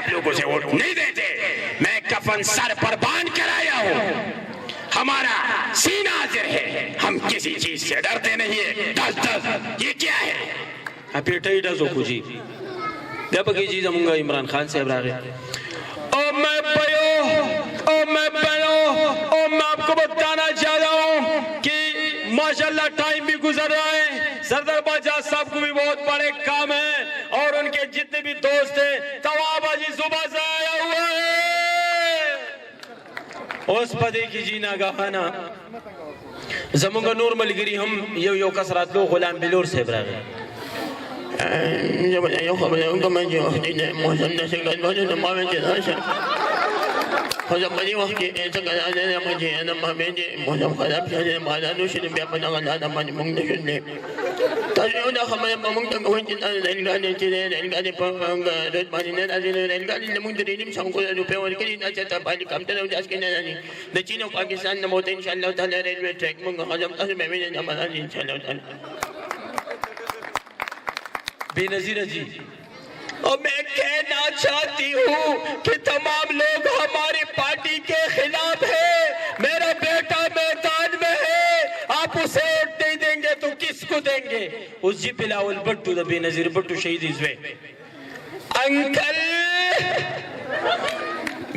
आप लोगों से वोट नहीं देते। मैं कफन सर पर बांध कर आया हूँ, हमारा सीना हाजिर है, हम किसी चीज से डरते नहीं है। दस ये क्या है? जी व्यापक चीज हमूंगा इमरान खान साहब रागे और मैं आपको बताना चाह रहा हूँ कि माशाल्लाह टाइम भी गुजर रहा है। सरदार बादशाह साहब को भी बहुत बड़े काम है और उनके जितने भी दोस्त हैं तवाबाजी सुबह से आया हुआ है। उस पदे की जीना गहाना जमुंगा नूर मलगिरी हम यो कसरात लो गुलाम बिलोर से बराबर Hocam bani waktu itu kan ada yang macam ada macam macam kalau saya malah nusin biar pandangan ada macam mungkin ni. Tapi udah kami mungkin mungkin ada yang tidak ada yang panggang red bani ni ada yang ada mungkin ini sangkut ada pewan kini ada tak balik kami tahu jas kini ni. Di China Pakistan nama tu insyaAllah taala railway track mungkin hocam asal memang nama ada insyaAllah taala. Benazir जी और मैं कहना चाहती हूँ कि तमाम लोग हमारी party के खिलाफ है। मेरा बेटा मैदान में है, आप उसे वोट नहीं देंगे तो किसको देंगे? उस जी बिलावल भट्टू द बेनजीर भट्टू शहीद इजवे अंकल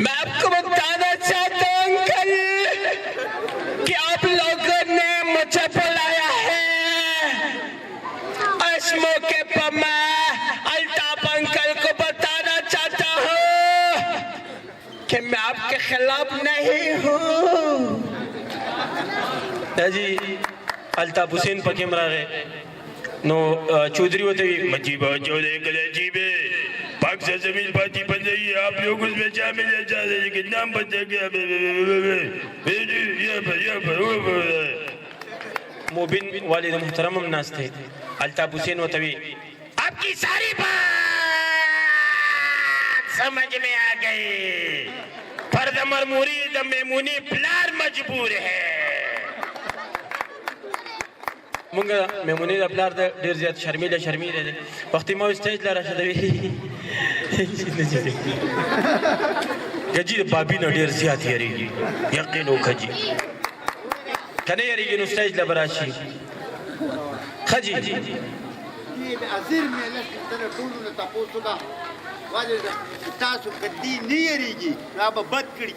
मैं आपको बताना चाहता हूँ अंकल कि आप लोगों ने मुझे बुलाया है। इस मौके पर मैं अल्ताफ अंकल को बताना चाहता हूँ कि मैं आपके खिलाफ नहीं हूँ। जी अल्ताफ हुसैन पकीम रहे नो चौधरी होते मजीबा चौधरी कलेजीबे पाक से जमीन पार्टी बन रही है, आप लोग उसमें शामिल है जा रहे हैं कि नाम बदल गया। मोबिन वालिद मुहतरम नास थे अल्ताफ हुसैन वतवी आपकी सारी बात समझ में आ गई। फर्दमर मुरीद मेमुनी प्लार मजबूर है। मुंगा मेमुनी द प्लार द देर ज्यादा शर्मीले वक्ती मो स्टेज ला रशदवी गजी बाबी न देर ज्यादा यारी यकीन हो खजी कने यारी नो स्टेज ला बराशी खजी azir mele tara dulu na taposu da wajib tasu kadi ni yarigi na ba bad kiri